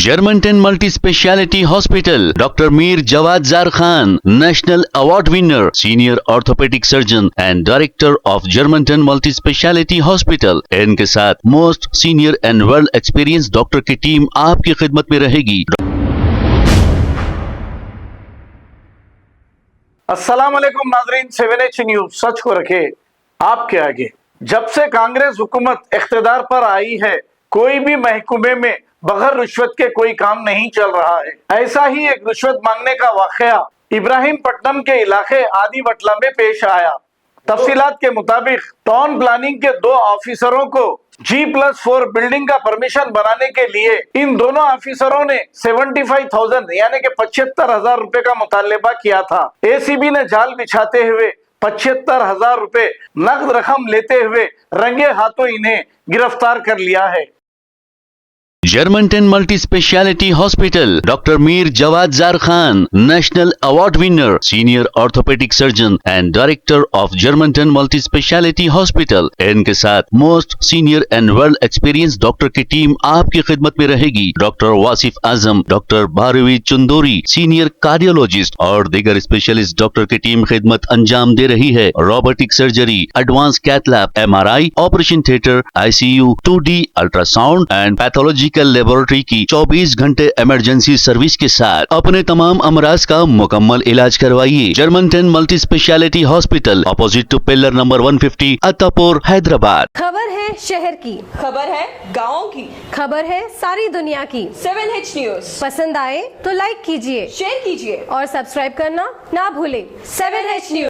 Germanton multi speciality hospital, doctor Mir Jawad jar Khan, national award winner, senior orthopaedic surgeon and director of Germanton multi speciality hospital. इनके साथ most senior and well experience doctor की team आपकी खिदमत में रहेगी। अस्सलाम वालेकुम नाजरीन, 7H न्यूज सच को रखे आपके आगे। जब से कांग्रेस हुकूमत इख्तिदार पर आई है, कोई भी महकमे में बगैर रिश्वत के कोई काम नहीं चल रहा है। ऐसा ही एक रिश्वत मांगने का वाकया इब्राहिमपट्टनम के इलाके आदि वटला में पेश आया। तफसीलात के मुताबिक टाउन प्लानिंग के 2 ऑफिसरों को G+4 बिल्डिंग का परमिशन बनाने के लिए इन दोनों ऑफिसरों ने 75,000 यानी कि 75,000 रुपए का मुतालबा किया था। एसीबी ने जाल बिछाते हुए 75,000 रुपए नकद रकम लेते हुए रंगे हाथों इन्हें गिरफ्तार कर लिया है। Germantown multi speciality hospital, doctor Mir Jawad jar Khan, national award winner, senior orthopaedic surgeon and director of Germanton multi speciality hospital. इनके साथ most senior and well experience doctor की टीम आपकी खिदमत में रहेगी। Doctor Wasif Azam, doctor Bharvi Chandori, senior cardiologist और दीगर स्पेशलिस्ट डॉक्टर की टीम खिदमत अंजाम दे रही है। Robotic surgery, advance cath lab, MRI, operation theatre, ICU, 2D ultrasound and pathology laboratory की 24 घंटे इमरजेंसी सर्विस के साथ अपने तमाम अमराज का मुकम्मल इलाज करवाइए। Germanton multi speciality hospital, opposite to pillar number 150, Attapur, Hyderabad. खबर है शहर की, खबर है गाँव की, खबर है सारी दुनिया की। 7H न्यूज पसंद आए तो लाइक कीजिए, शेयर कीजिए और सब्सक्राइब करना ना भूले। 7H news.